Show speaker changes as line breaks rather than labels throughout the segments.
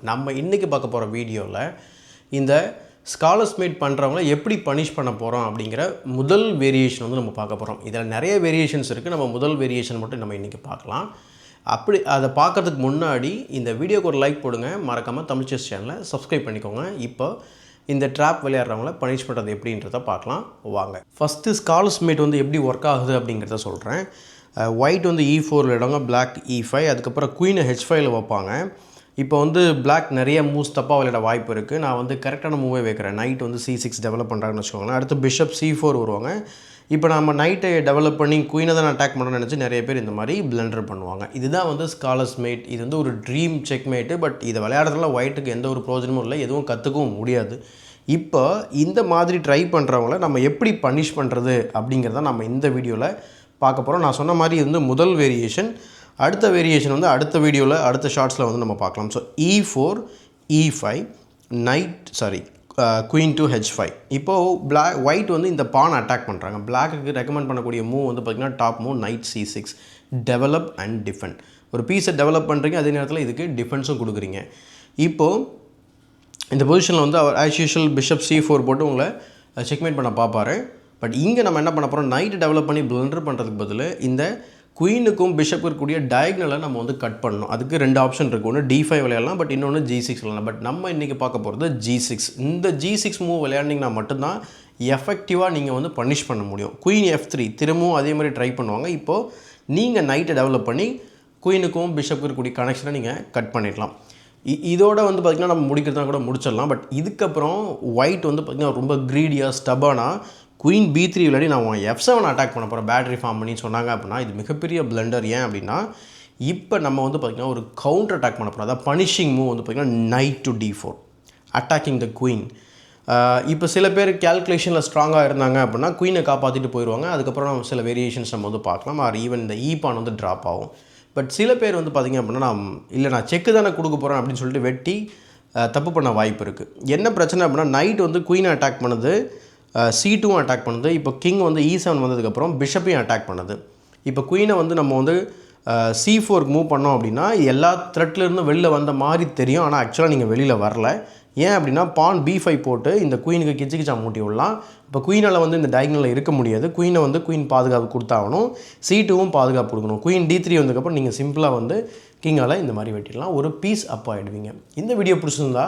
நம்ம இன்றைக்கி பார்க்க போகிற வீடியோவில் இந்த ஸ்காலர்ஸ் மீட் பண்ணுறவங்கள எப்படி பனிஷ் பண்ண போகிறோம் அப்படிங்கிற முதல் வேரியேஷன் வந்து நம்ம பார்க்க போகிறோம். இதில் நிறைய வேரியேஷன்ஸ் இருக்குது. நம்ம முதல் வேரியேஷன் மட்டும் நம்ம இன்றைக்கி பார்க்கலாம். அப்படி அதை பார்க்குறதுக்கு முன்னாடி இந்த வீடியோக்கு ஒரு லைக் போடுங்க. மறக்காமல் தமிழ் செஸ் சேனலை சப்ஸ்கிரைப் பண்ணிக்கோங்க. இப்போ இந்த ட்ராப் விளையாடுறவங்கள பனிஷ் பண்ணுறது எப்படின்றத பார்க்கலாம் வாங்க. ஃபஸ்ட்டு ஸ்காலர்ஸ் மீட் வந்து எப்படி ஒர்க் ஆகுது அப்படிங்கிறத சொல்கிறேன். ஒயிட் வந்து E4 விளையாடுவாங்க, பிளாக் E5, அதுக்கப்புறம் குயினை H5 வைப்பாங்க. இப்போ வந்து பிளாக் நிறைய மூவ்ஸ் தப்பாக விளையாட வாய்ப்பு இருக்குது. நான் வந்து கரெக்டான மூவே வைக்கிறேன். நைட் வந்து C6 டெவலப் பண்ணுறாங்கன்னு வச்சுக்கோங்களேன். அடுத்து பிஷப் C4 வருவாங்க. இப்போ நம்ம நைட்டை டெவலப் பண்ணி குயினை தான் அட்டாக் பண்ணணும்னு நினச்சி நிறைய பேர் இந்த மாதிரி பிளண்டர் பண்ணுவாங்க. இதுதான் வந்து ஸ்காலர்ஸ் மேட். இது வந்து ஒரு ட்ரீம் செக் மேட்டு. பட் இதை விளையாடுறதுல ஒயிட்டுக்கு எந்த ஒரு பிரோஜனமும் இல்லை, எதுவும் கற்றுக்கவும் முடியாது. இப்போ இந்த மாதிரி ட்ரை பண்ணுறவங்கள நம்ம எப்படி பனிஷ் பண்ணுறது அப்படிங்கிறத நம்ம இந்த வீடியோவில் பார்க்க போகிறோம். நான் சொன்ன மாதிரி இது வந்து முதல் வேரியேஷன். அடுத்த வேரியேஷன் வந்து அடுத்த வீடியோவில் அடுத்த ஷார்ட்ஸில் வந்து நம்ம பார்க்கலாம். So E4 E5 queen to H5. இப்போது ஒயிட் வந்து இந்த பான் அட்டாக் பண்ணுறாங்க. பிளாக்கு ரெக்கமெண்ட் பண்ணக்கூடிய மூவ் வந்து பார்த்திங்கன்னா top move night C6, develop and defend. ஒரு பீஸை டெவலப் பண்ணுறீங்க, அதே நேரத்தில் இதுக்கு டிஃபென்ஸும் கொடுக்குறீங்க. இப்போது இந்த பொசிஷனில் வந்து அவர் ஆஸ் யூஷுவல் பிஷப் C4 போட்டு உங்களை செக்மேட் பண்ண பார்ப்பார். பட் இங்கே நம்ம என்ன பண்ண போகிறோம், நைட்டு டெவலப் பண்ணி பிளண்டர் பண்ணுறதுக்கு பதில் இந்த குயினுக்கும் பிஷப்புக்கு இருக்கக்கூடிய டயக்னலை நம்ம வந்து கட் பண்ணணும். அதுக்கு ரெண்டு ஆப்ஷன் இருக்குது. ஒன்று D5 விளையாடலாம், பட் இன்னொன்று G6 விளையாடலாம். பட் நம்ம இன்றைக்கி பார்க்க போகிறது G6. இந்த G6 மூவ் விளையாண்டிங்கன்னா மட்டும்தான் எஃபெக்டிவாக நீங்கள் வந்து பனிஷ் பண்ண முடியும். குயின் F3 திரும்பவும் அதே மாதிரி ட்ரை பண்ணுவாங்க. இப்போது நீங்கள் நைட்டை டெவலப் பண்ணி குயினுக்கும் பிஷப்புக்கு இருக்கக்கூடிய கனெக்ஷனை நீங்கள் கட் பண்ணிடலாம். இதோட வந்து பார்த்திங்கன்னா நம்ம முடிக்கிறதுனா கூட முடிச்சிடலாம். பட் இதுக்கப்புறம் ஒயிட் வந்து பார்த்திங்கன்னா ரொம்ப க்ரீடியாக ஸ்டபானாக குயின் B3 விளையாடி நான் F7 அட்டாக் பண்ண போகிறேன் பேட்டரி ஃபார்ம் பண்ணி சொன்னாங்க அப்படின்னா இது மிகப்பெரிய பிளண்டர். ஏன் அப்படின்னா இப்போ நம்ம வந்து பார்த்திங்கன்னா ஒரு கவுண்டர் அட்டாக் பண்ண போகிறோம். அதாவது பனிஷிங் மூவ் வந்து பார்த்திங்கன்னா night to D4 attacking the queen. இப்போ சில பேர் கேல்குலேஷனில் ஸ்ட்ராங்காக இருந்தாங்க அப்படின்னா குயினை காப்பாற்றிட்டு போயிடுவாங்க. அதுக்கப்புறம் சில வேரியேஷன்ஸ் நம்ம வந்து பார்க்கலாம். ஆர் ஈவன் இந்த பான் வந்து ட்ராப் ஆகும். பட் சில பேர் வந்து பார்த்திங்க அப்படின்னா நான் செக்கு தானே கொடுக்க போகிறேன் அப்படின்னு சொல்லிட்டு வெட்டி தப்பு பண்ண வாய்ப்பு இருக்குது. என்ன பிரச்சனை அப்படின்னா நைட் வந்து குயினை அட்டாக் பண்ணுது, C2 அட்டாக் பண்ணுது. இப்போ கிங் வந்து E7 வந்ததுக்கப்புறம் பிஷப்பையும் அட்டாக் பண்ணுது. இப்போ குயினை வந்து நம்ம வந்து C4 மூவ் பண்ணோம் அப்படின்னா எல்லா த்ரெட்லேருந்தும் வெளில வந்த மாதிரி தெரியும். ஆனால் ஆக்சுவலாக நீங்கள் வெளியில் வரல. ஏன் அப்படின்னா பான் B5 போட்டு இந்த குயினுக்கு கிச்சா மூட்டி விடலாம். இப்போ குயினால் வந்து இந்த டயக்னலில் இருக்க முடியாது. குயினை வந்து குயின் பாதுகாப்பு கொடுத்தாகணும், C2வும் பாதுகாப்பு கொடுக்கணும். குயின் D3 வந்ததுக்கப்புறம் நீங்கள் சிம்பிளாக வந்து கிங்கால் இந்த மாதிரி வெட்டிடலாம். ஒரு பீஸ் அப் ஆகிடுவீங்க. இந்த வீடியோ பிடிச்சிருந்தா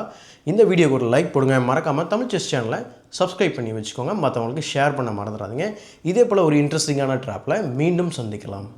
இந்த வீடியோக்கு ஒரு லைக் போடுங்க. மறக்காமல் தமிழ் செஸ் சேனலை சப்ஸ்கிரைப் பண்ணி வச்சுக்கோங்க. மற்றவங்களுக்கு ஷேர் பண்ண மறந்துடாதீங்க. இதே போல் ஒரு இன்ட்ரெஸ்டிங்கான ட்ராப்பில் மீண்டும் சந்திக்கலாம்.